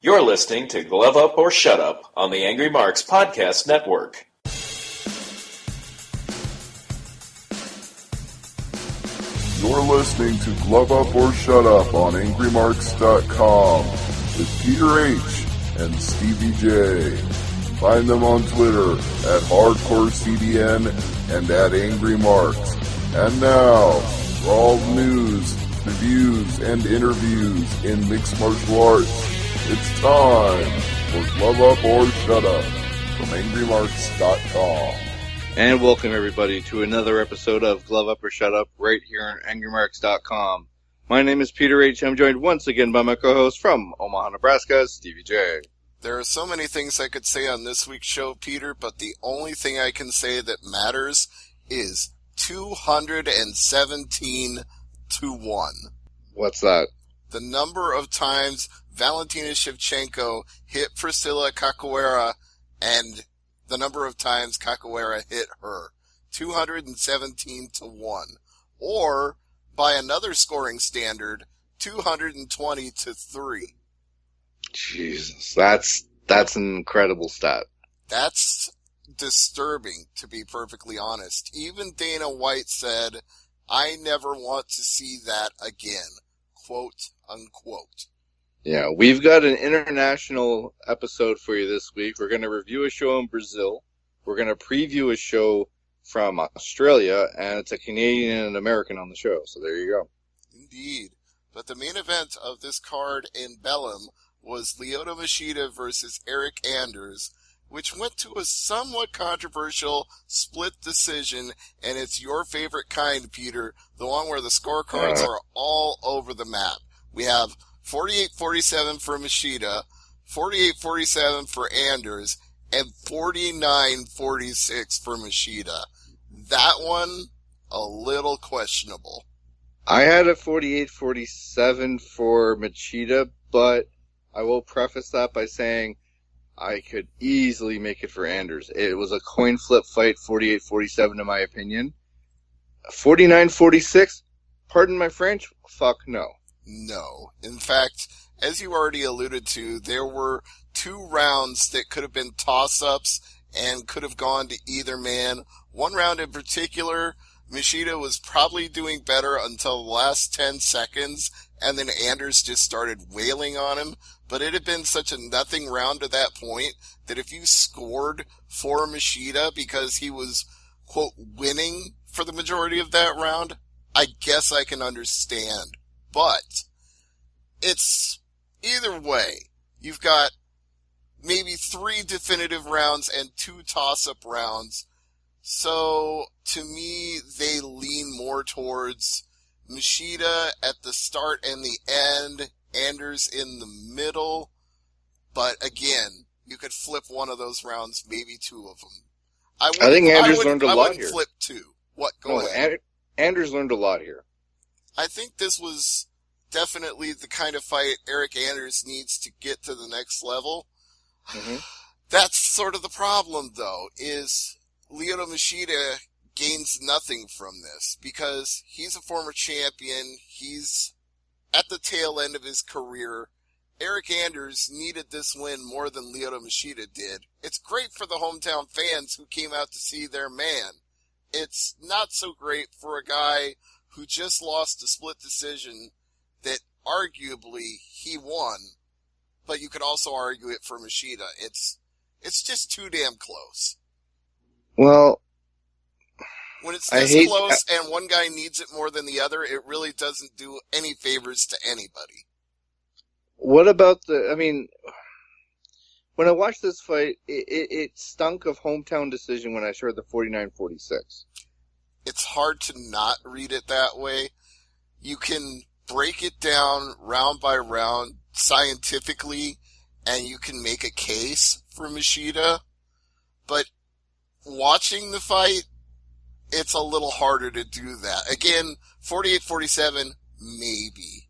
You're listening to Glove Up or Shut Up on the Angry Marks Podcast Network. You're listening to Glove Up or Shut Up on AngryMarks.com with Peter H. and Stevie J. Find them on Twitter at HardcoreCDN and at AngryMarks. And now, for all the news, reviews, and interviews in mixed martial arts, it's time for Glove Up or Shut Up from AngryMarks.com. And welcome everybody to another episode of Glove Up or Shut Up right here on AngryMarks.com. My name is Peter H. I'm joined once again by my co-host from Omaha, Nebraska, Stevie J. There are so many things I could say on this week's show, Peter, but the only thing I can say that matters is 217 to 1. What's that? The number of times Valentina Shevchenko hit Priscilla Cachoeira and the number of times Cachoeira hit her. 217 to 1. Or, by another scoring standard, 220 to 3. Jesus, that's an incredible stat. That's disturbing, to be perfectly honest. Even Dana White said, "I never want to see that again," quote unquote. Yeah, we've got an international episode for you this week. We're going to review a show in Brazil. We're going to preview a show from Australia, and it's a Canadian and an American on the show. So there you go. Indeed. But the main event of this card in Belém was Lyoto Machida versus Eric Anders, which went to a somewhat controversial split decision, and it's your favorite kind, Peter, the one where the scorecards are all over the map. We have 48-47 for Machida, 48-47 for Anders, and 49-46 for Machida. That one, a little questionable. I had a 48-47 for Machida, but I will preface that by saying I could easily make it for Anders. It was a coin flip fight, 48-47 in my opinion. 49-46, pardon my French, fuck no. No. In fact, as you already alluded to, there were two rounds that could have been toss-ups and could have gone to either man. One round in particular, Machida was probably doing better until the last 10 seconds, and then Anders just started wailing on him. But it had been such a nothing round to that point that if you scored for Machida because he was, quote, winning for the majority of that round, I guess I can understand. But it's either way. You've got maybe 3 definitive rounds and 2 toss-up rounds. So, to me, they lean more towards Machida at the start and the end, Anders in the middle. But again, you could flip one of those rounds, maybe 2 of them. I think Anders learned a lot here. I wouldn't flip 2. What? Go ahead. Anders learned a lot here. I think this was definitely the kind of fight Eric Anders needs to get to the next level. Mm-hmm. That's sort of the problem, though, is Lyoto Machida gains nothing from this because he's a former champion. He's at the tail end of his career. Eric Anders needed this win more than Lyoto Machida did. It's great for the hometown fans who came out to see their man. It's not so great for a guy who just lost a split decision that arguably he won, but you could also argue it for Machida. It's just too damn close. Well, when it's this close and one guy needs it more than the other, it really doesn't do any favors to anybody. What about when I watched this fight, it stunk of hometown decision when I heard the 49-46. It's hard to not read it that way. You can break it down round by round scientifically, and you can make a case for Machida, but watching the fight, it's a little harder to do that. Again, 48-47, maybe.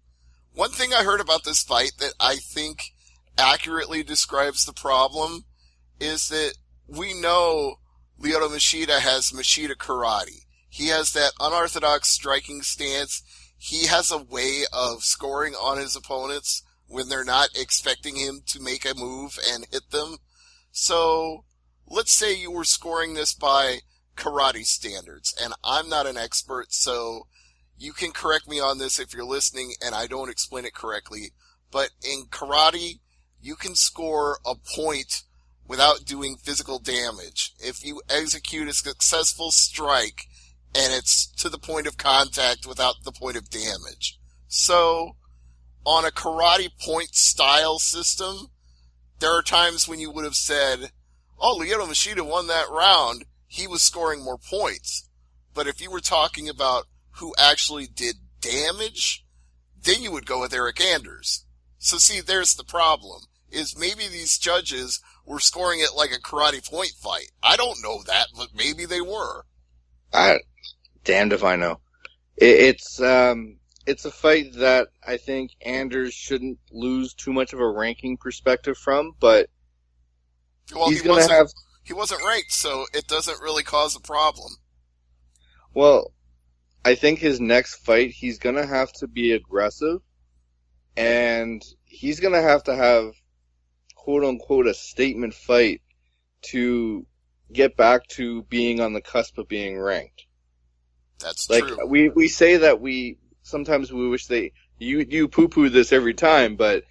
One thing I heard about this fight that I think accurately describes the problem is that we know Lyoto Machida has Machida karate. He has that unorthodox striking stance. He has a way of scoring on his opponents when they're not expecting him to make a move and hit them. So let's say you were scoring this by karate standards, and I'm not an expert, so you can correct me on this if you're listening and I don't explain it correctly. But in karate, you can score a point without doing physical damage. If you execute a successful strike and it's to the point of contact without the point of damage. So, on a karate point style system, there are times when you would have said, oh, Lyoto Machida won that round, he was scoring more points. But if you were talking about who actually did damage, then you would go with Eric Anders. So see, there's the problem, is maybe these judges were scoring it like a karate point fight. I don't know that, but maybe they were. Damned if I know. It's a fight that I think Anders shouldn't lose too much of a ranking perspective from, but well, he wasn't ranked, so it doesn't really cause a problem. Well, I think his next fight, he's going to have to be aggressive, and he's going to have, quote-unquote, a statement fight to get back to being on the cusp of being ranked. That's true. We say that sometimes we wish you poo-poo this every time, but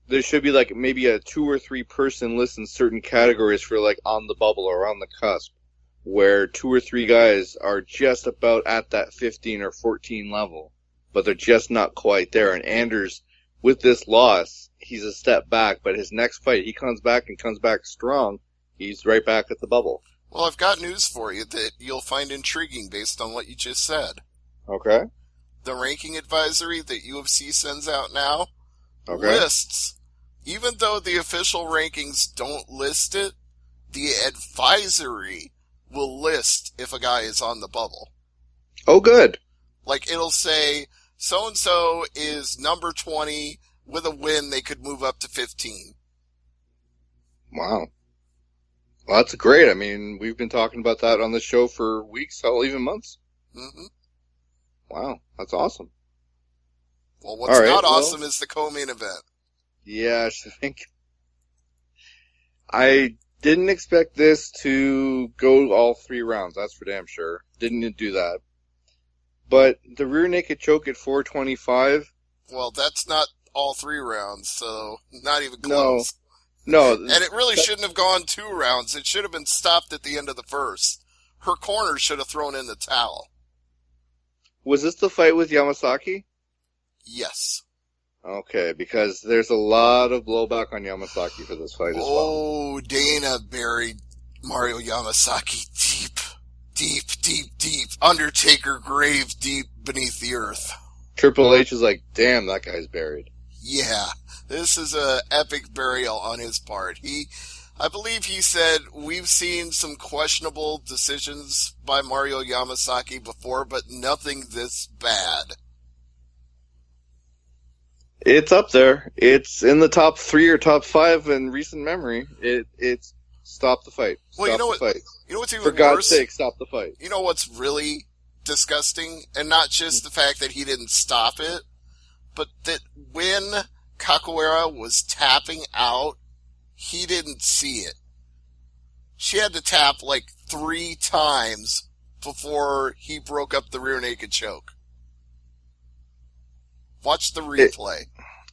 there should be like maybe a 2 or 3 person list in certain categories for like on the bubble or on the cusp, where 2 or 3 guys are just about at that 15 or 14 level, but they're just not quite there. And Anders, with this loss, he's a step back, but his next fight, he comes back strong. He's right back at the bubble. Well, I've got news for you that you'll find intriguing based on what you just said. Okay. The ranking advisory that UFC sends out now lists, even though the official rankings don't list it, the advisory will list if a guy is on the bubble. Oh, good. Like, it'll say, so-and-so is number 20, with a win, they could move up to 15. Wow. Well, that's great. I mean, we've been talking about that on the show for weeks, hell, even months. Mm-hmm. Wow, that's awesome. Well, what's not awesome is the co-main event. Yeah, I think I didn't expect this to go all 3 rounds, that's for damn sure. Didn't do that. But the rear naked choke at 425... Well, that's not all 3 rounds, so not even close. No. And it really shouldn't have gone 2 rounds. It should have been stopped at the end of the first. Her corner should have thrown in the towel. Was this the fight with Yamasaki? Yes. Okay, because there's a lot of blowback on Yamasaki for this fight as well. Oh, Dana buried Mario Yamasaki deep. Undertaker grave deep beneath the earth. Triple H is like, damn, that guy's buried. Yeah, this is a epic burial on his part. I believe he said, we've seen some questionable decisions by Mario Yamasaki before, but nothing this bad. It's up there. It's in the top 3 or top 5 in recent memory. It's stop the fight. Well, you know what's even worse? For God's sake, stop the fight. You know what's really disgusting? And not just the fact that he didn't stop it, but that when Capoeira was tapping out, he didn't see it. She had to tap like 3 times before he broke up the rear naked choke. Watch the replay.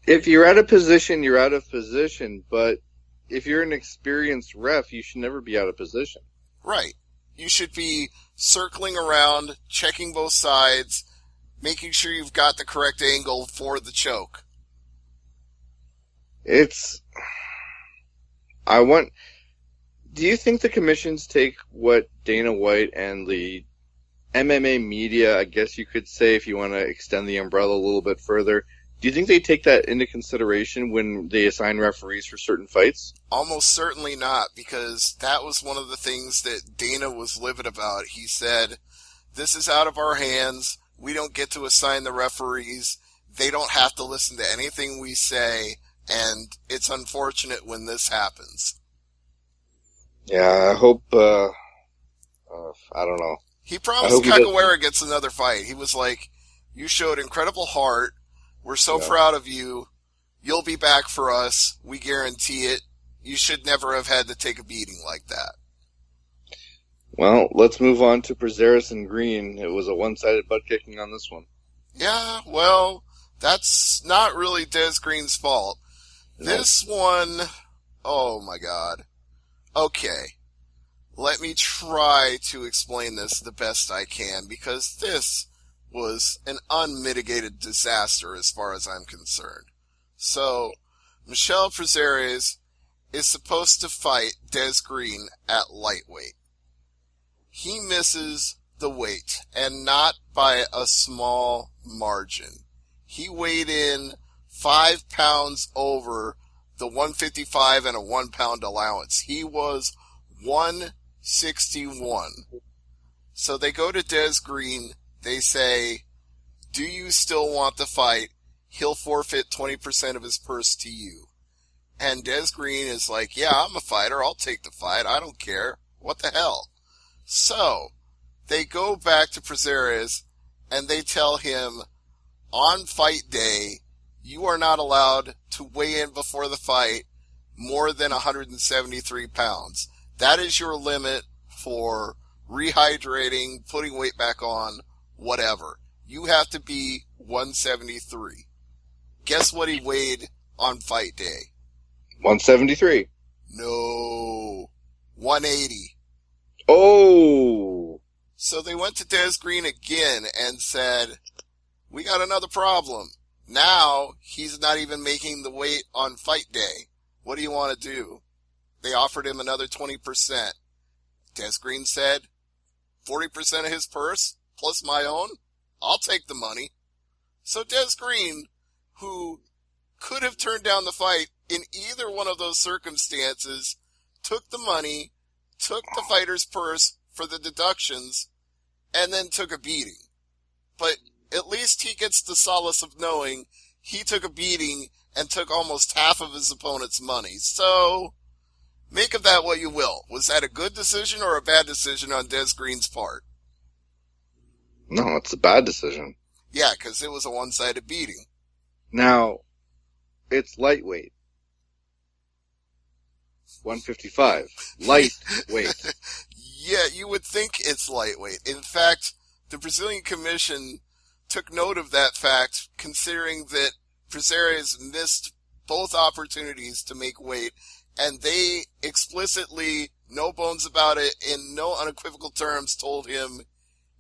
If you're out of position, you're out of position, but if you're an experienced ref, you should never be out of position. Right. You should be circling around, checking both sides, making sure you've got the correct angle for the choke. Do you think the commissions take what Dana White and the MMA media, I guess you could say, if you want to extend the umbrella a little bit further, do you think they take that into consideration when they assign referees for certain fights? Almost certainly not, because that was one of the things that Dana was livid about. He said, this is out of our hands. We don't get to assign the referees. They don't have to listen to anything we say, and it's unfortunate when this happens. Yeah, I hope, I don't know. He promised Capoeira gets another fight. He was like, you showed incredible heart. We're so proud of you. you'll be back for us. We guarantee it. You should never have had to take a beating like that. Well, let's move on to Prazeres and Green. It was a one-sided butt kicking on this one. Yeah, well, that's not really Des Green's fault. No. This one, oh my God. Okay, let me try to explain this the best I can, because this was an unmitigated disaster as far as I'm concerned. So, Michel Prazeres is supposed to fight Des Green at lightweight. He misses the weight, and not by a small margin. He weighed in 5 pounds over the 155 and a 1 pound allowance. He was 161. So they go to Des Green. They say, do you still want the fight? He'll forfeit 20% of his purse to you. And Des Green is like, yeah, I'm a fighter. I'll take the fight. I don't care. What the hell? So they go back to Prazeres and they tell him, on fight day, you are not allowed to weigh in before the fight more than 173 pounds. That is your limit for rehydrating, putting weight back on, whatever. You have to be 173. Guess what he weighed on fight day? 173. No. 180. Oh! So they went to Des Green again and said, we got another problem. Now he's not even making the weight on fight day. What do you want to do? They offered him another 20%. Des Green said, 40% of his purse plus my own? I'll take the money. So Des Green, who could have turned down the fight in either one of those circumstances, took the money, took the fighter's purse for the deductions, and then took a beating. But at least he gets the solace of knowing he took a beating and took almost half of his opponent's money. So, make of that what you will. Was that a good decision or a bad decision on Des Green's part? No, it's a bad decision. Yeah, because it was a one-sided beating. Now, it's lightweight. 155. Lightweight. Yeah, you would think it's lightweight. In fact, the Brazilian Commission took note of that fact, considering that Prazeres missed both opportunities to make weight, and they explicitly, no bones about it, in no unequivocal terms, told him,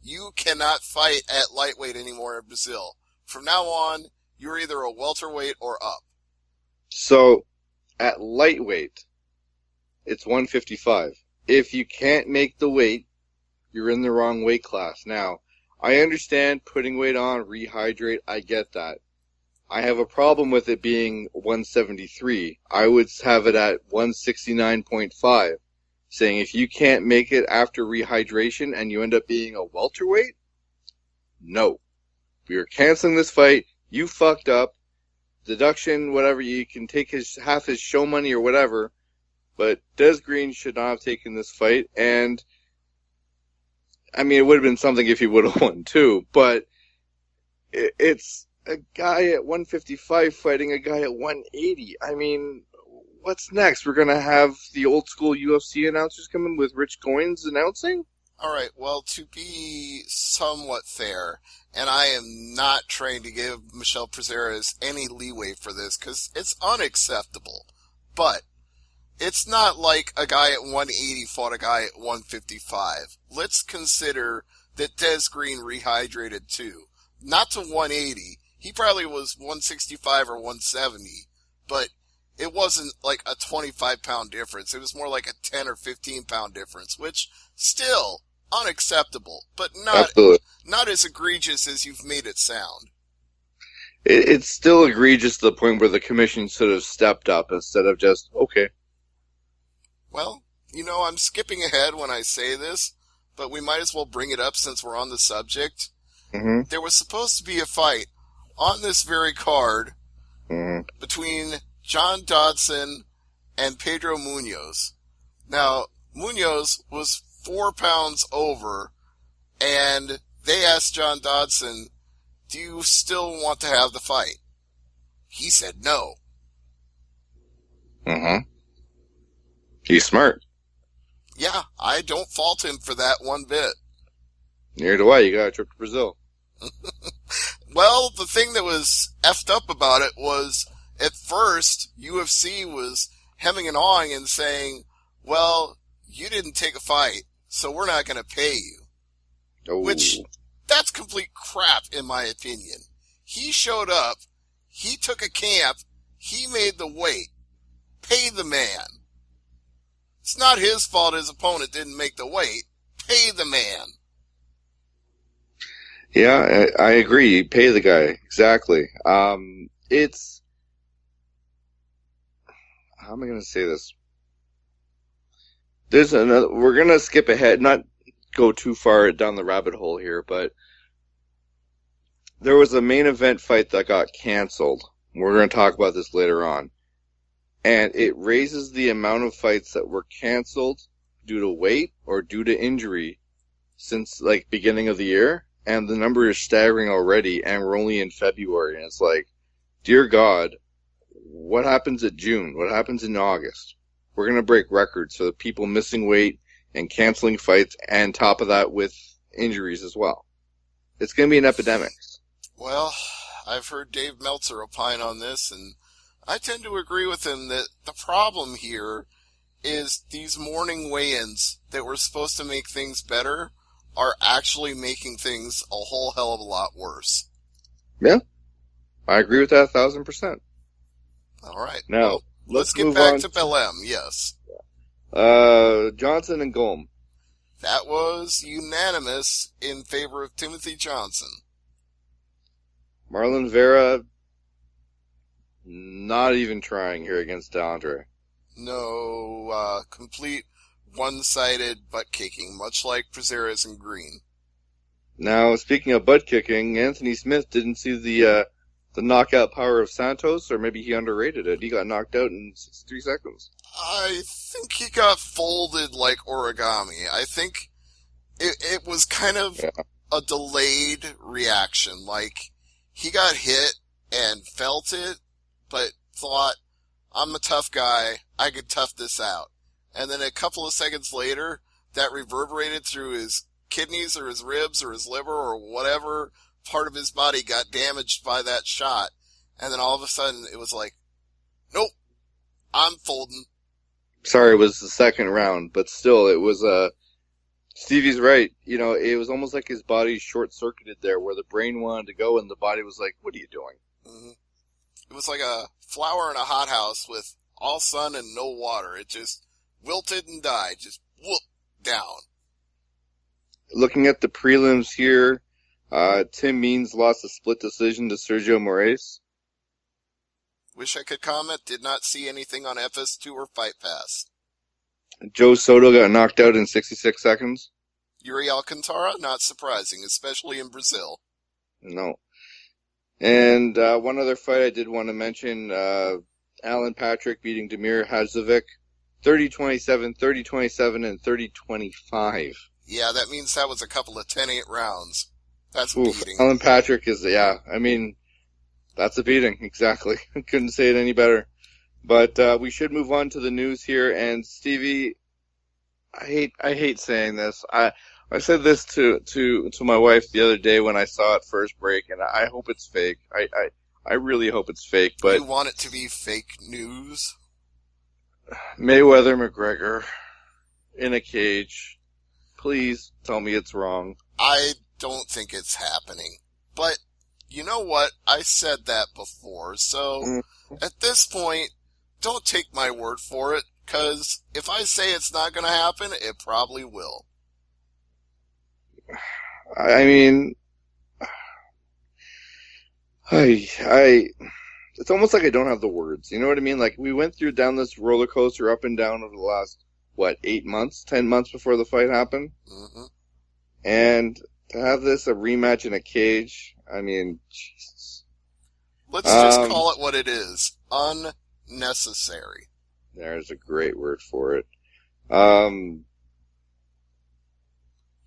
you cannot fight at lightweight anymore in Brazil. From now on, you're either a welterweight or up. So, at lightweight, it's 155. If you can't make the weight, you're in the wrong weight class. Now, I understand putting weight on, rehydrate, I get that. I have a problem with it being 173. I would have it at 169.5, saying if you can't make it after rehydration and you end up being a welterweight, no. We are canceling this fight. You fucked up. Deduction, whatever, you can take half his show money or whatever, but Des Green should not have taken this fight, and I mean, it would have been something if he would have won too, but it's a guy at 155 fighting a guy at 180. I mean, what's next? We're going to have the old school UFC announcers come in with Rich Goins announcing? All right, well, to be somewhat fair, and I am not trying to give Michel Prazeres any leeway for this, because it's unacceptable, but it's not like a guy at 180 fought a guy at 155. Let's consider that Des Green rehydrated too. Not to 180. He probably was 165 or 170, but it wasn't like a 25-pound difference. It was more like a 10 or 15-pound difference, which still unacceptable, but not as egregious as you've made it sound. It's still egregious to the point where the commission should have stepped up instead of just, okay. Well, you know, I'm skipping ahead when I say this, but we might as well bring it up since we're on the subject. Mm-hmm. There was supposed to be a fight on this very card Mm-hmm. between John Dodson and Pedro Munoz. Now, Munoz was 4 pounds over, and they asked John Dodson, do you still want to have the fight? He said no. Mm-hmm. He's smart. Yeah, I don't fault him for that one bit. Neither do I. You got a trip to Brazil. Well, the thing that was effed up about it was, at first, UFC was hemming and hawing and saying, well, you didn't take a fight, so we're not going to pay you. Oh. Which, that's complete crap, in my opinion. He showed up, he took a camp, he made the weight. Pay the man. It's not his fault his opponent didn't make the weight. Pay the man. Yeah, I agree. Pay the guy. Exactly. It's... How am I going to say this? There's another... We're going to skip ahead, not go too far down the rabbit hole here, but there was a main event fight that got canceled. We're going to talk about this later on. And it raises the amount of fights that were canceled due to weight or due to injury since, like, beginning of the year. And the number is staggering already, and we're only in February. And it's like, dear God, what happens at June? What happens in August? We're going to break records for the people missing weight and canceling fights, and top of that with injuries as well. It's going to be an epidemic. Well, I've heard Dave Meltzer opine on this, and I tend to agree with him that the problem here is these morning weigh-ins that were supposed to make things better are actually making things a whole hell of a lot worse. Yeah, I agree with that 1,000%. All right. Now, well, let's get back to Belém, yes. Johnson and Golm. That was unanimous in favor of Timothy Johnson. Marlon Vera, not even trying here against DeAndre. No, complete one-sided butt-kicking, much like Prazeres and Green. Now, speaking of butt-kicking, Anthony Smith didn't see the knockout power of Santos, or maybe he underrated it. He got knocked out in 63 seconds. I think he got folded like origami. I think it was kind of a delayed reaction. Like, he got hit and felt it, but thought, I'm a tough guy, I could tough this out. And then a couple of seconds later, that reverberated through his kidneys or his ribs or his liver or whatever part of his body got damaged by that shot. And then all of a sudden, it was like, nope, I'm folding. Sorry, it was the second round, but still, it was, Stevie's right. You know, it was almost like his body short-circuited there, where the brain wanted to go and the body was like, what are you doing? Mm-hmm. It was like a flower in a hothouse with all sun and no water. It just wilted and died, just whoop, down. Looking at the prelims here, Tim Means lost a split decision to Sergio Moraes. Wish I could comment, did not see anything on FS2 or Fight Pass. Joe Soto got knocked out in 66 seconds. Yuri Alcantara, not surprising, especially in Brazil. No. And one other fight I did want to mention, Alan Patrick beating Damir Hadzovic, 30-27, 30-27, and 30-25. Yeah, that means that was a couple of 10-8 rounds. That's a beating. Alan Patrick is, I mean, that's a beating, exactly. Couldn't say it any better. But we should move on to the news here. And Stevie, I hate saying this. I said this to my wife the other day when I saw it first break, and I hope it's fake. I really hope it's fake. But you want it to be fake news? Mayweather McGregor in a cage. Please tell me it's wrong. I don't think it's happening. But you know what? I said that before. So at this point, don't take my word for it, because if I say it's not going to happen, it probably will. I mean, it's almost like I don't have the words. You know what I mean? Like, we went down this roller coaster up and down over the last, 8 months, 10 months before the fight happened? Mm-hmm. And to have this, a rematch in a cage, I mean, Jesus. Let's just call it what it is. Unnecessary. There's a great word for it.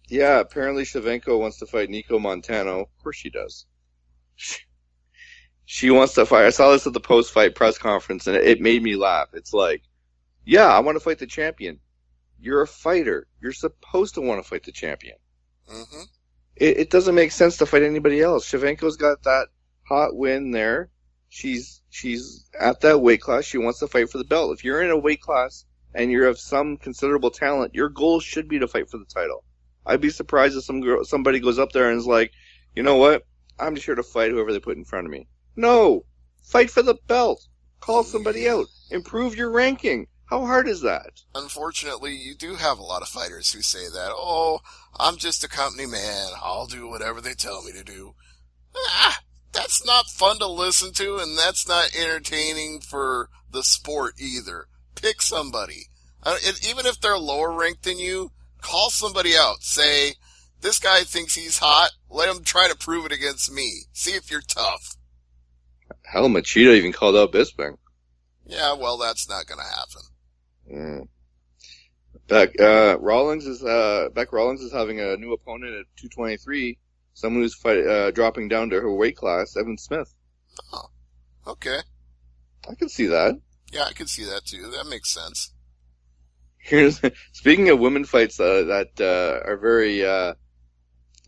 Yeah, apparently Shevchenko wants to fight Nico Montano. Of course she does. She wants to fight. I saw this at the post-fight press conference, and it made me laugh. It's like, yeah, I want to fight the champion. You're a fighter. You're supposed to want to fight the champion. Mm-hmm. It doesn't make sense to fight anybody else. Shevchenko's got that hot win there. She's at that weight class. She wants to fight for the belt. If you're in a weight class and you have some considerable talent, your goal should be to fight for the title. I'd be surprised if somebody goes up there and is like, you know what? I'm just here to fight whoever they put in front of me. No! Fight for the belt! Call somebody out. Improve your ranking. How hard is that? Unfortunately, you do have a lot of fighters who say that. Oh, I'm just a company man. I'll do whatever they tell me to do. That's not fun to listen to, and that's not entertaining for the sport either. Pick somebody. Even if they're lower ranked than you, call somebody out. Say, this guy thinks he's hot. Let him try to prove it against me. See if you're tough. Hell, Machida even called out Bisping. Yeah, well, that's not going to happen. Beck Rawlings is having a new opponent at 223. Someone who's dropping down to her weight class, Evan Smith. Oh, okay. I can see that. Yeah, I can see that too. That makes sense. Speaking of women fights that are very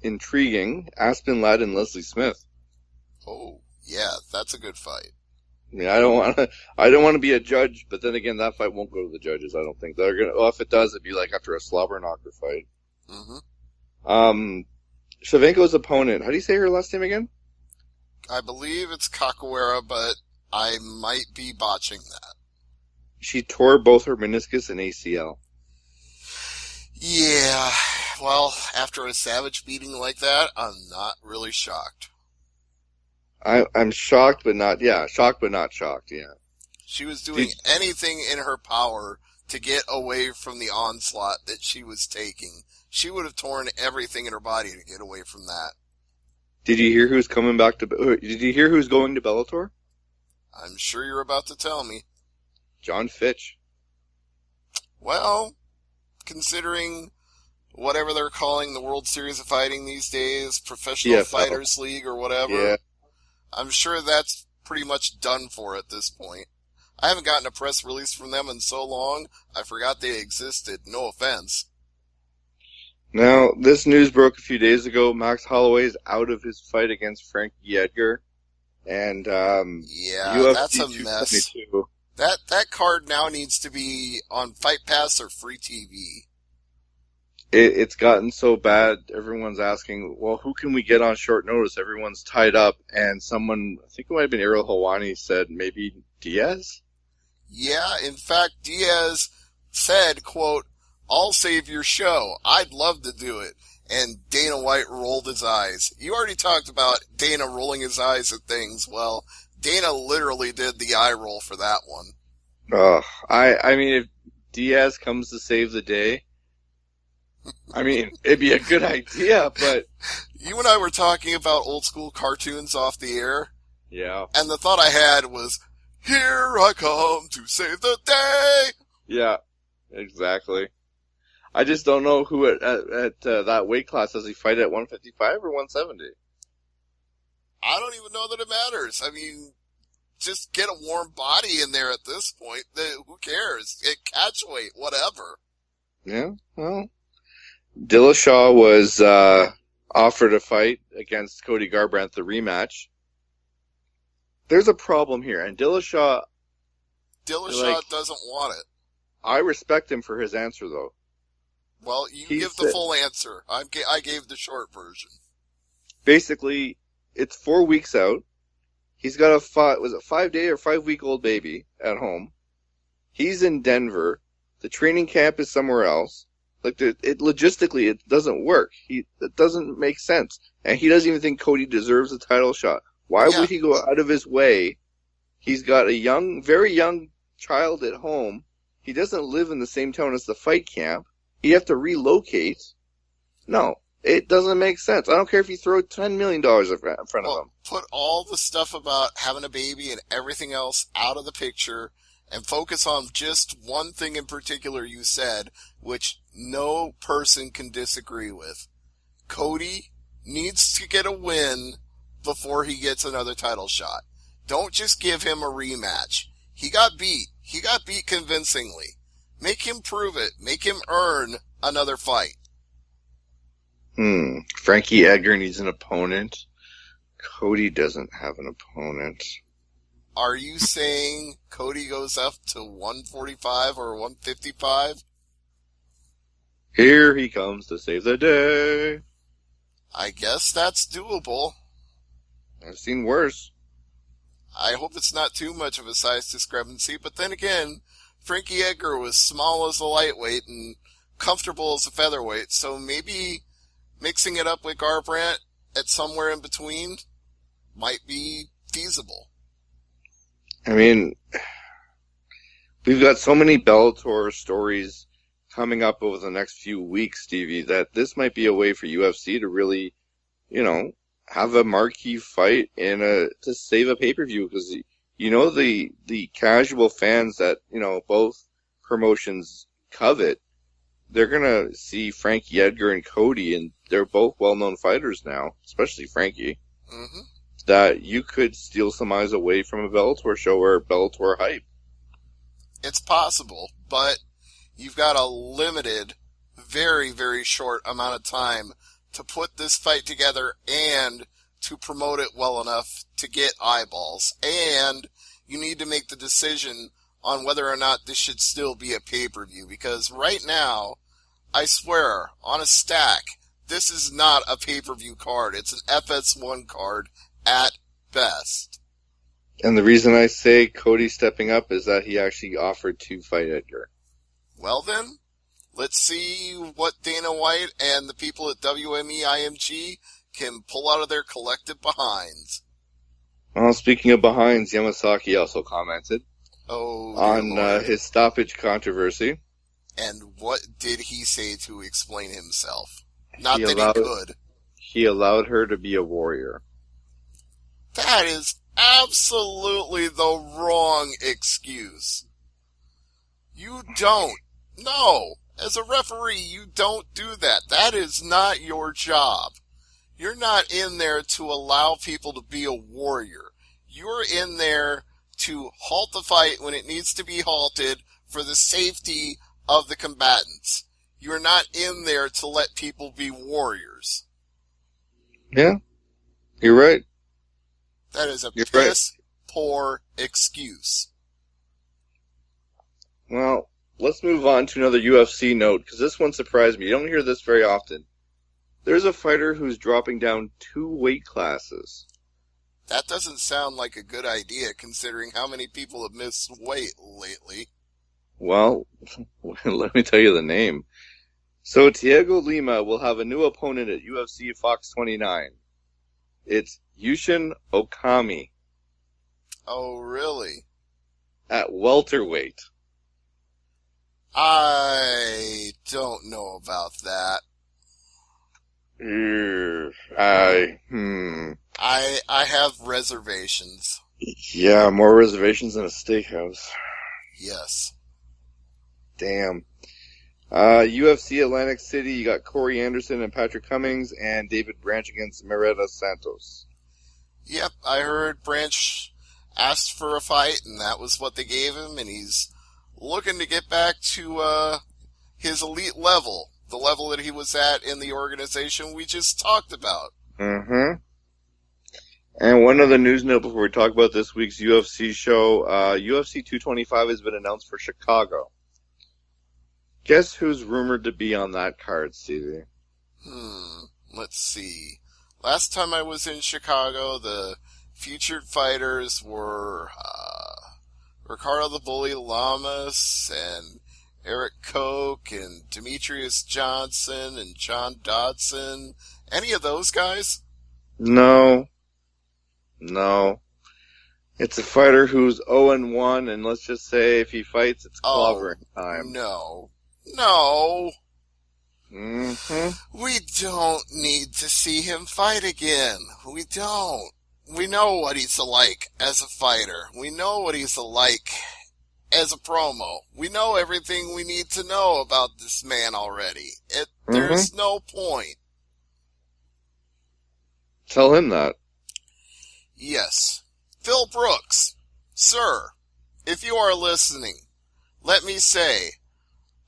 intriguing, Aspen Ladd and Leslie Smith. Oh, yeah, that's a good fight. I mean, I don't want to be a judge, but then again, that fight won't go to the judges. I don't think they're gonna. Well, if it does, it'd be like after a slobber knocker fight. Mm-hmm. Shevchenko's opponent. How do you say her last name again? I believe it's Capoeira, but I might be botching that. She tore both her meniscus and ACL. Yeah, well, after a savage beating like that, I'm not really shocked. I'm shocked, but not shocked. Yeah. She was doing anything in her power to get away from the onslaught that she was taking. She would have torn everything in her body to get away from that. Did you hear who's coming back to? Did you hear who's going to Bellator? I'm sure you're about to tell me. John Fitch. Well, considering whatever they're calling the World Series of Fighting these days, Professional Fighters League or whatever, yeah. I'm sure that's pretty much done for at this point. I haven't gotten a press release from them in so long, I forgot they existed. No offense. Now, this news broke a few days ago. Max Holloway is out of his fight against Frankie Edgar. And, yeah, UFC that's a mess. That card now needs to be on Fight Pass or free TV. It's gotten so bad, everyone's asking, well, who can we get on short notice? Everyone's tied up, and someone, I think it might have been Ariel Helwani, said maybe Diaz? Yeah, in fact, Diaz said, quote, I'll save your show. I'd love to do it. And Dana White rolled his eyes. You already talked about Dana rolling his eyes at things. Well, Dana literally did the eye roll for that one. I mean, if Diaz comes to save the day, I mean, it'd be a good idea, but... You and I were talking about old school cartoons off the air. Yeah. And the thought I had was, here I come to save the day! Yeah, exactly. I just don't know who at that weight class does he fight at 155 or 170? I don't even know that it matters. I mean, just get a warm body in there at this point. Who cares? Catch weight, whatever. Yeah, well... Dillashaw was offered a fight against Cody Garbrandt, the rematch. There's a problem here, and Dillashaw doesn't want it. I respect him for his answer, though. Well, you give the full answer. I gave the short version. Basically, it's 4 weeks out. He's got a 5-day or 5-week-old baby at home. He's in Denver. The training camp is somewhere else. Like, logistically, it doesn't work. It doesn't make sense. And he doesn't even think Cody deserves a title shot. Why would he go out of his way? He's got a very young child at home. He doesn't live in the same town as the fight camp. He'd have to relocate. No, it doesn't make sense. I don't care if you throw $10 million in front of him. Put all the stuff about having a baby and everything else out of the picture and focus on just one thing in particular you said, which no person can disagree with. Cody needs to get a win before he gets another title shot. Don't just give him a rematch. He got beat. He got beat convincingly. Make him prove it. Make him earn another fight. Frankie Edgar needs an opponent. Cody doesn't have an opponent. Are you saying Cody goes up to 145 or 155? Here he comes to save the day. I guess that's doable. I've seen worse. I hope it's not too much of a size discrepancy, but then again, Frankie Edgar was small as a lightweight and comfortable as a featherweight, so maybe mixing it up with Garbrandt at somewhere in between might be feasible. I mean, we've got so many Bellator stories coming up over the next few weeks, Stevie, that this might be a way for UFC to really, have a marquee fight to save a pay-per-view, because the casual fans that both promotions covet, they're gonna see Frankie Edgar and Cody, and they're both well-known fighters now, especially Frankie. Mm-hmm. That you could steal some eyes away from a Bellator show or Bellator hype. It's possible, but you've got a limited, very, very short amount of time to put this fight together and to promote it well enough to get eyeballs. And you need to make the decision on whether or not this should still be a pay-per-view. Because right now, I swear, on a stack, this is not a pay-per-view card. It's an FS1 card at best. And the reason I say Cody stepping up is that he actually offered to fight Edgar. Well then, let's see what Dana White and the people at WME IMG can pull out of their collective behinds. Well, speaking of behinds, Yamasaki also commented on Lord. his stoppage controversy. And what did he say to explain himself? Not that he could. He allowed her to be a warrior. That is absolutely the wrong excuse. You don't. No. As a referee, you don't do that. That is not your job. You're not in there to allow people to be a warrior. You're in there to halt the fight when it needs to be halted for the safety of the combatants. You're not in there to let people be warriors. Yeah, you're right. That is a piss poor excuse. Well, let's move on to another UFC note, because this one surprised me. You don't hear this very often. There's a fighter who's dropping down 2 weight classes. That doesn't sound like a good idea, considering how many people have missed weight lately. Well, let me tell you the name. So, Thiago Lima will have a new opponent at UFC Fox 29. It's Yushin Okami. Oh, really? At welterweight. I don't know about that. I have reservations. Yeah, more reservations than a steakhouse. Yes. Damn. UFC Atlantic City, you got Corey Anderson and Patrick Cummings, and David Branch against Mereda Santos. Yep, I heard Branch asked for a fight, and that was what they gave him, and he's looking to get back to his elite level, the level that he was at in the organization we just talked about. Mm-hmm. And one other news note before we talk about this week's UFC show, UFC 225 has been announced for Chicago. Guess who's rumored to be on that card, Stevie? Let's see. Last time I was in Chicago, the featured fighters were Ricardo the Bully Lamas and Eric Koch and Demetrius Johnson and John Dodson. Any of those guys? No. It's a fighter who's 0-1, and let's just say if he fights, it's clobbering time. No. Mm-hmm. We don't need to see him fight again. We don't. We know what he's like as a fighter. We know what he's like as a promo. We know everything we need to know about this man already. There's no point. Tell him that. Yes. Phil Brooks, sir, if you are listening, let me say,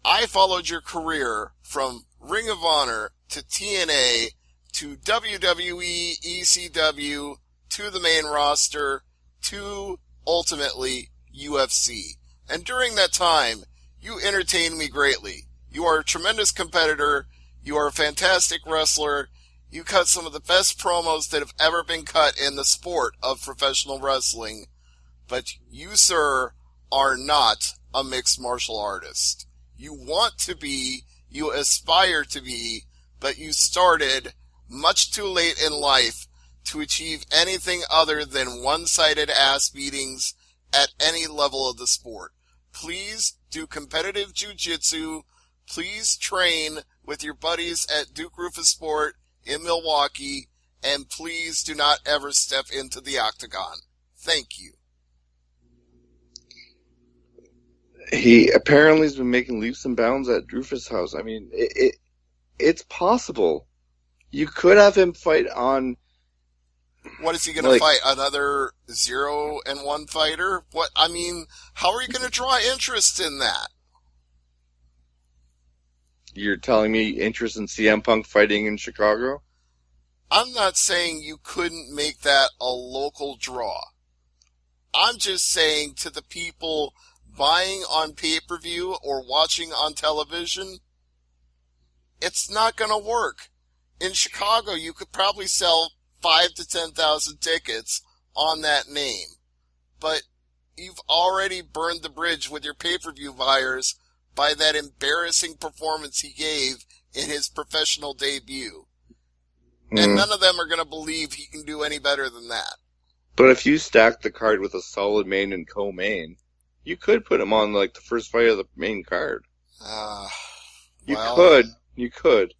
I followed your career from Ring of Honor to TNA to WWE, ECW, to the main roster, to ultimately UFC. And during that time, you entertained me greatly. You are a tremendous competitor. You are a fantastic wrestler. You cut some of the best promos that have ever been cut in the sport of professional wrestling. But you, sir, are not a mixed martial artist. You want to be, you aspire to be, but you started much too late in life to achieve anything other than one-sided ass beatings at any level of the sport. Please do competitive jiu-jitsu. Please train with your buddies at Duke Rufus Sport in Milwaukee, and please do not ever step into the octagon. Thank you. He apparently has been making leaps and bounds at Drufus' house. I mean, it's possible. You could have him fight on... What is he going to fight? Another 0-1 fighter? What? I mean, how are you going to draw interest in that? You're telling me interest in CM Punk fighting in Chicago? I'm not saying you couldn't make that a local draw. I'm just saying to the people buying on pay-per-view or watching on television, it's not going to work. In Chicago, you could probably sell 5,000 to 10,000 tickets on that name. But you've already burned the bridge with your pay-per-view buyers by that embarrassing performance he gave in his professional debut. And none of them are going to believe he can do any better than that. But if you stack the card with a solid main and co-main, you could put him on like the first fight of the main card. You could.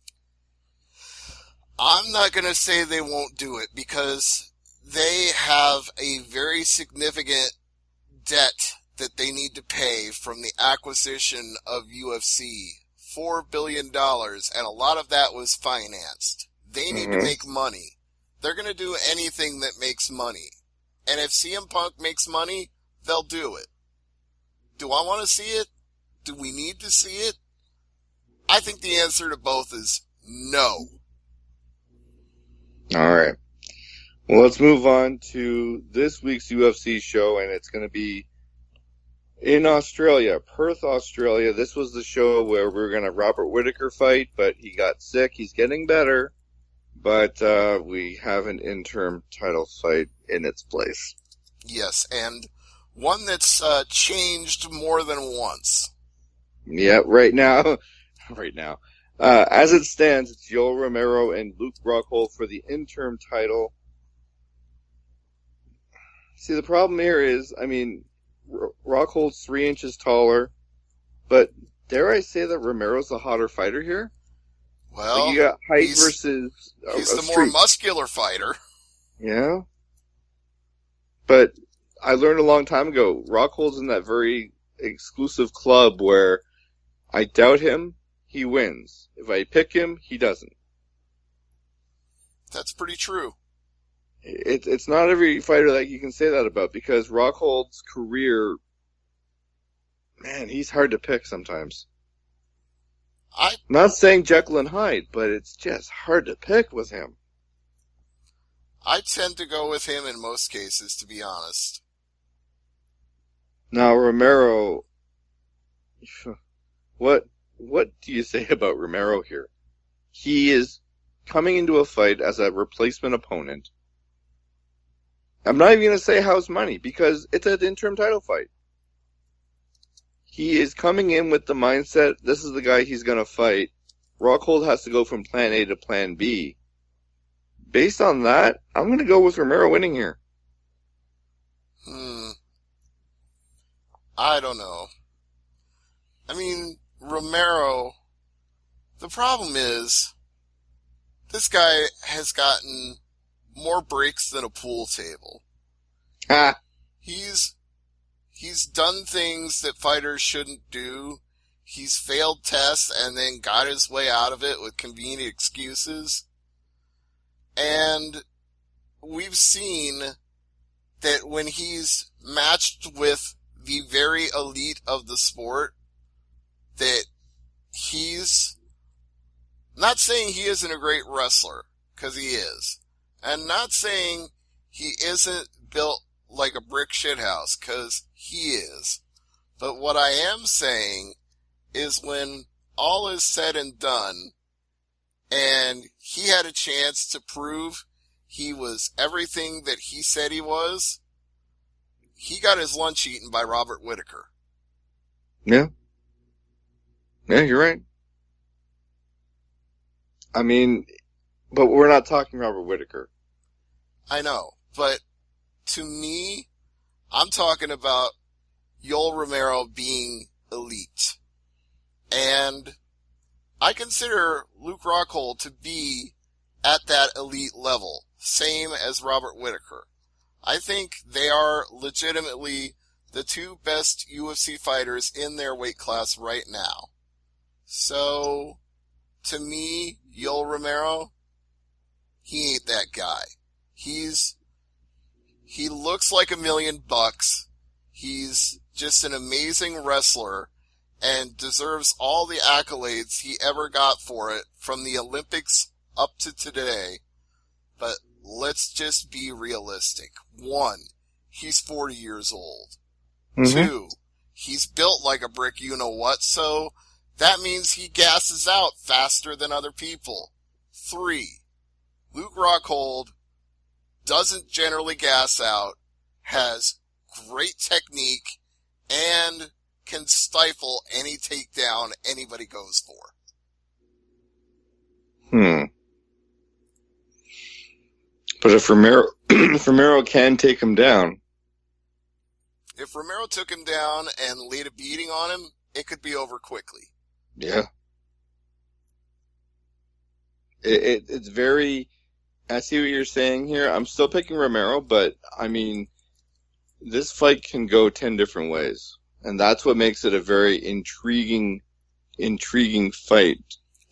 I'm not going to say they won't do it because they have a very significant debt that they need to pay from the acquisition of UFC. $4 billion, and a lot of that was financed. They need to make money. They're going to do anything that makes money. And if CM Punk makes money, they'll do it. Do I want to see it? Do we need to see it? I think the answer to both is no. All right. Well, let's move on to this week's UFC show, and it's going to be in Australia, Perth, Australia. This was the show where we were going to Robert Whittaker fight, but he got sick. He's getting better, but we have an interim title fight in its place. Yes, and one that's changed more than once. Yeah, right now. As it stands, it's Yoel Romero and Luke Rockhold for the interim title. See, the problem here is, I mean, Rockhold's 3 inches taller, but dare I say that Romero's the hotter fighter here? Well, like you got height versus he's the more muscular fighter. Yeah. But I learned a long time ago, Rockhold's in that very exclusive club where I doubt him, he wins. If I pick him, he doesn't. That's pretty true. It's not every fighter that you can say that about, because Rockhold's career, man, he's hard to pick sometimes. I'm not saying Jekyll and Hyde, but it's just hard to pick with him. I tend to go with him in most cases, to be honest. Now, Romero, what do you say about Romero here? He is coming into a fight as a replacement opponent. I'm not even going to say house money, because it's an interim title fight. He is coming in with the mindset, this is the guy he's going to fight. Rockhold has to go from plan A to plan B. Based on that, I'm going to go with Romero winning here. I don't know. I mean, Romero, the problem is, this guy has gotten more breaks than a pool table. He's done things that fighters shouldn't do. He's failed tests and then got his way out of it with convenient excuses. And we've seen that when he's matched with the very elite of the sport, that he's not saying he isn't a great wrestler, because he is. And not saying he isn't built like a brick shithouse, because he is. But what I am saying is when all is said and done, and he had a chance to prove he was everything that he said he was, he got his lunch eaten by Robert Whittaker. Yeah. Yeah, you're right. I mean, but we're not talking Robert Whittaker. I know, but to me, I'm talking about Yoel Romero being elite. And I consider Luke Rockhold to be at that elite level, same as Robert Whittaker. I think they are legitimately the two best UFC fighters in their weight class right now. So, to me, Yoel Romero, he ain't that guy. He looks like $1 million. He's just an amazing wrestler and deserves all the accolades he ever got for it from the Olympics up to today. But let's just be realistic. 1, he's 40 years old. Mm-hmm. 2, he's built like a brick you-know-what, so that means he gasses out faster than other people. 3, Luke Rockhold doesn't generally gas out, has great technique, and can stifle any takedown anybody goes for. But if Romero can take him down. If Romero took him down and laid a beating on him, it could be over quickly. Yeah. It's very... I see what you're saying here. I'm still picking Romero, but, I mean, this fight can go 10 different ways. And that's what makes it a very intriguing fight,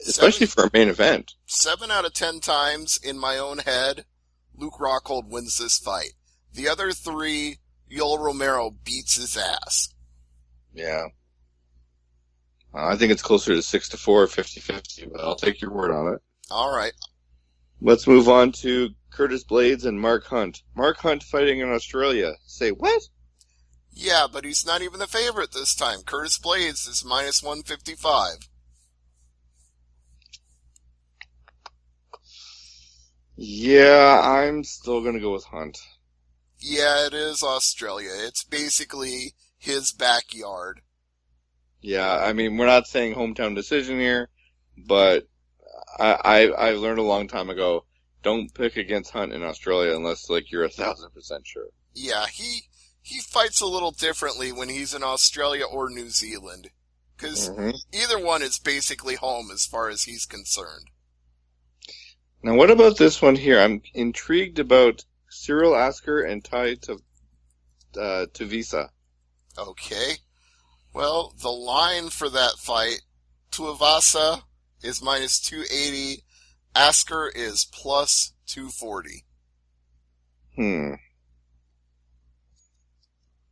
especially for a main event. 7 out of 10 times in my own head, Luke Rockhold wins this fight. The other 3, Yoel Romero beats his ass. Yeah. I think it's closer to 6-4, 50-50, but I'll take your word on it. All right. Let's move on to Curtis Blades and Mark Hunt. Mark Hunt fighting in Australia. Say what? Yeah, but he's not even the favorite this time. Curtis Blades is minus 155. Yeah, I'm still going to go with Hunt. Yeah, it is Australia. It's basically his backyard. Yeah, I mean, we're not saying hometown decision here, but I learned a long time ago, don't pick against Hunt in Australia unless, like, you're 1,000% sure. Yeah, he fights a little differently when he's in Australia or New Zealand. Because either one is basically home as far as he's concerned. Now, what about this one here? I'm intrigued about Cyril Asker and Tai Tuivasa. Okay. Well, the line for that fight, Tuivasa is minus 280. Asker is plus 240.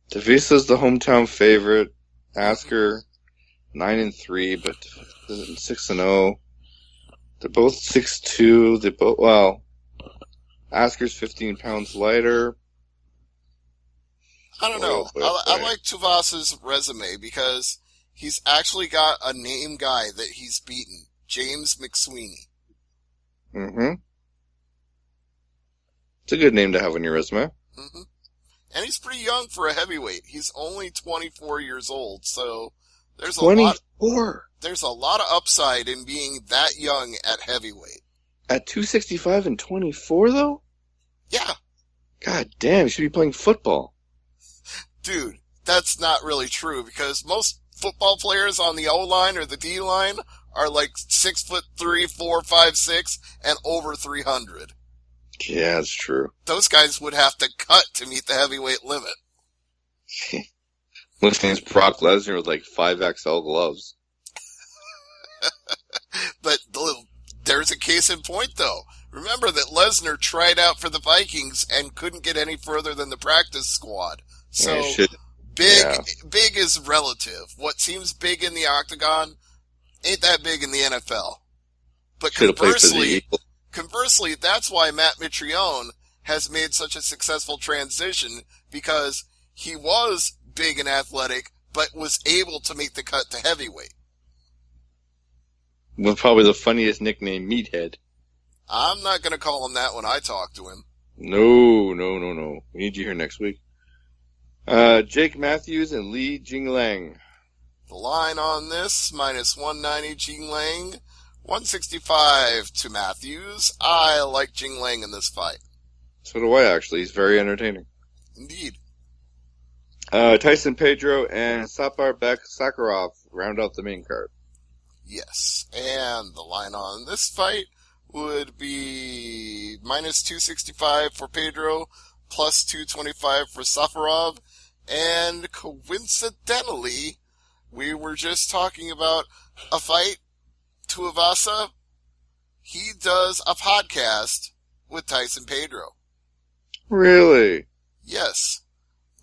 Tuivasa's the hometown favorite. Asker 9-3, but 6-0. They're both 6'2". They both, well, Asker's 15 pounds lighter. I don't know. I like Tuivasa's resume because he's actually got a name guy that he's beaten, James McSweeney. It's a good name to have on your resume. And he's pretty young for a heavyweight. He's only 24 years old, so there's a 24. There's a lot of upside in being that young at heavyweight. At 265 and 24, though? Yeah. God damn, you should be playing football. Dude, that's not really true because most football players on the O-line or the D-line are like 6'3", 4, 5, 6, and over 300. Yeah, that's true. Those guys would have to cut to meet the heavyweight limit. Which means Brock Lesnar with like 5XL gloves. But there's a case in point, though. Remember that Lesnar tried out for the Vikings and couldn't get any further than the practice squad. So big is relative. What seems big in the octagon ain't that big in the NFL. But conversely, that's why Matt Mitrione has made such a successful transition, because he was big and athletic, but was able to make the cut to heavyweight. With probably the funniest nickname, Meathead. I'm not going to call him that when I talk to him. No. We need you here next week. Jake Matthews and Li Jinglang. The line on this, minus 190 Jinglang, 165 to Matthews. I like Jinglang in this fight. So do I, actually. He's very entertaining. Indeed. Tyson Pedro and Saparbek Sakharov round out the main card. Yes, and the line on this fight would be minus 265 for Pedro, plus 225 for Safarov, and coincidentally, we were just talking about a fight, Tuivasa. He does a podcast with Tyson Pedro. Really? Yes.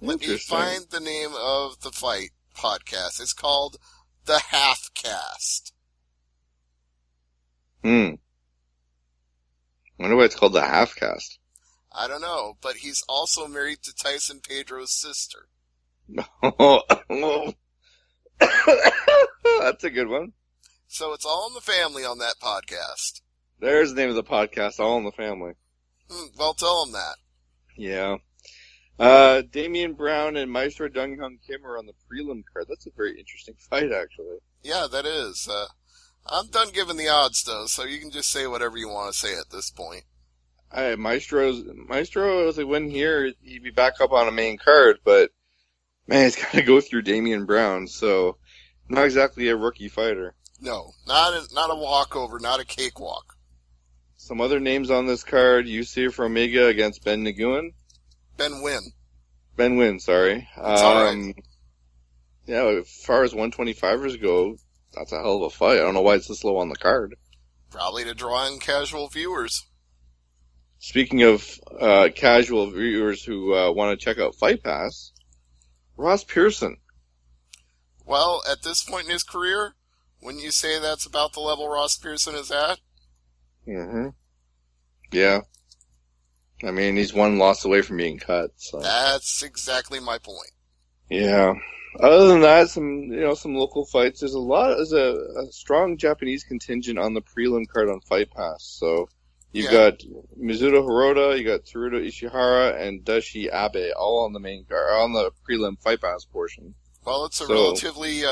Let me find the name of the fight podcast. It's called The Halfcast. I wonder why it's called The Halfcast. I don't know, but he's also married to Tyson Pedro's sister. That's a good one. So it's all in the family on that podcast. There's the name of the podcast, All in the Family. Well, tell him that. Yeah. Damian Brown and Maestro Dong Hyun Kim are on the prelim card. That's a very interesting fight, actually. Yeah, that is. I'm done giving the odds, though, so you can just say whatever you want to say at this point. Maestro, if he win here, he'd be back up on a main card, but, man, he's got to go through Damian Brown, so not exactly a rookie fighter. No, not a walkover, not a cakewalk. Some other names on this card, Yusuf Omega against Ben Nguyen. Ben Nguyen, sorry. It's all right. Yeah, as far as 125ers go, that's a hell of a fight. I don't know why it's this low on the card. Probably to draw in casual viewers. Speaking of casual viewers who want to check out Fight Pass, Ross Pearson. Well, at this point in his career, wouldn't you say that's about the level Ross Pearson is at? Mm-hmm. Yeah. I mean, he's one loss away from being cut. So. That's exactly my point. Yeah. Other than that, some local fights. There's a strong Japanese contingent on the prelim card on Fight Pass. So you've got Mizuto Hirota, you got Tsuruto Ishihara, and Dashi Abe all on the main card, on the prelim Fight Pass portion. Well, it's a relatively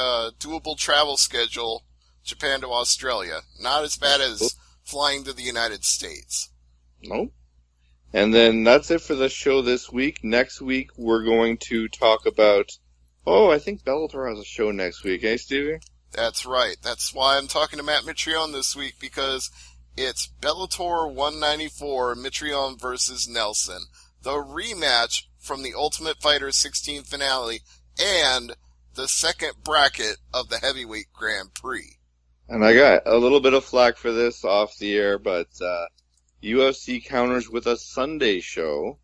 doable travel schedule, Japan to Australia. Not as bad as flying to the United States. Nope. And then that's it for the show this week. Next week, we're going to talk about... I think Bellator has a show next week, eh, Stevie? That's right. That's why I'm talking to Matt Mitrione this week, because it's Bellator 194, Mitrione versus Nelson. The rematch from the Ultimate Fighter 16 finale and the second bracket of the Heavyweight Grand Prix. And I got a little bit of flack for this off the air, but UFC counters with a Sunday show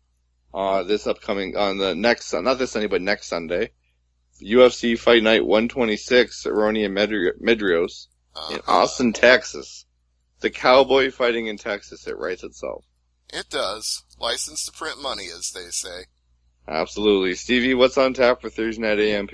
this upcoming, on the next, not this Sunday, but next Sunday. UFC Fight Night 126, Aroni and Medrios in Austin, Texas. The cowboy fighting in Texas, it writes itself. It does. License to print money, as they say. Absolutely. Stevie, what's on tap for Thursday Night AMP?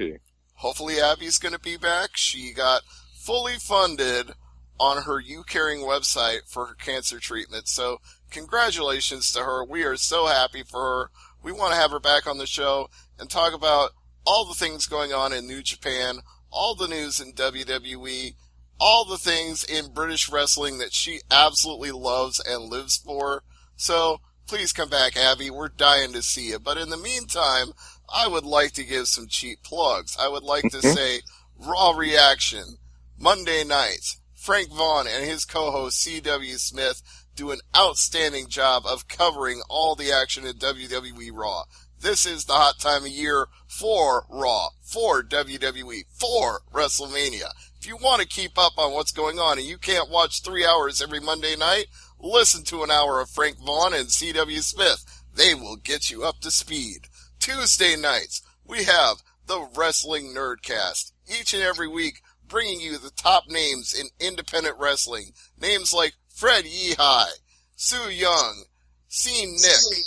Hopefully Abby's going to be back. She got fully funded on her U-Caring website for her cancer treatment, so congratulations to her. We are so happy for her. We want to have her back on the show and talk about all the things going on in New Japan, all the news in WWE, all the things in British wrestling that she absolutely loves and lives for. So please come back, Abby. We're dying to see you. But in the meantime, I would like to give some cheap plugs. I would like to say Raw Reaction, Monday nights. Frank Vaughn and his co-host C.W. Smith do an outstanding job of covering all the action in WWE Raw. This is the hot time of year for Raw, for WWE, for WrestleMania. If If you want to keep up on what's going on and you can't watch 3 hours every Monday night, listen to an hour of Frank Vaughn and C.W. Smith. They will get you up to speed. Tuesday nights, we have the Wrestling Nerdcast. Each and every week, bringing you the top names in independent wrestling. Names like Fred Yehai, Sue Young, Scene Nick,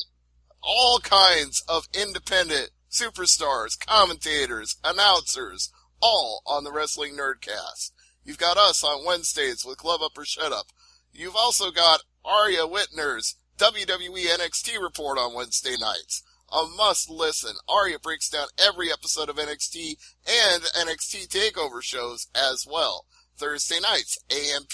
all kinds of independent superstars, commentators, announcers, all on the Wrestling Nerdcast. You've got us on Wednesdays with Glove Up or Shut Up. You've also got Arya Whitner's WWE NXT report on Wednesday nights. A must-listen. Arya breaks down every episode of NXT and NXT TakeOver shows as well. Thursday nights, AMP.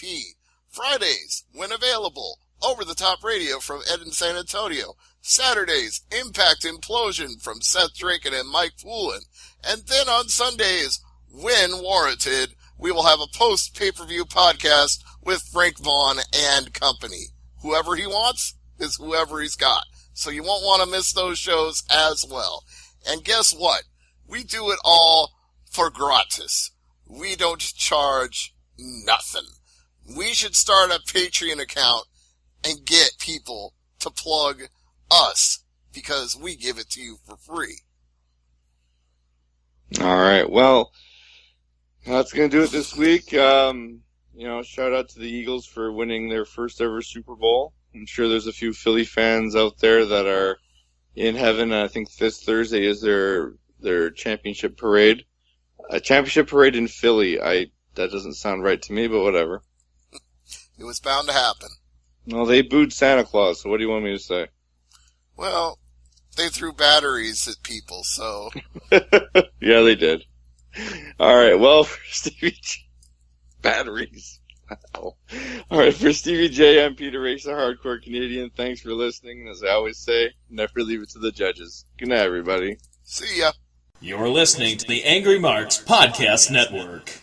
Fridays, when available, over-the-top radio from Ed in San Antonio. Saturdays, Impact Implosion from Seth Draken and Mike Poulin. And then on Sundays, when warranted, we will have a post-pay-per-view podcast with Frank Vaughn and company. Whoever he wants is whoever he's got. So you won't want to miss those shows as well. And guess what? We do it all for gratis. We don't charge nothing. We should start a Patreon account and get people to plug us because we give it to you for free. All right. Well, that's going to do it this week. Shout out to the Eagles for winning their first ever Super Bowl. I'm sure there's a few Philly fans out there that are in heaven. I think this Thursday is their championship parade. A championship parade in Philly. That doesn't sound right to me, but whatever. It was bound to happen. Well, they booed Santa Claus, so what do you want me to say? Well, they threw batteries at people, so... Yeah, they did. All right, well, for Stevie J... Batteries. Wow. All right, for Stevie J, I'm Peter H, the Hardcore Canadian. Thanks for listening. As I always say, never leave it to the judges. Good night, everybody. See ya. You're listening to the Angry Marks Podcast Network.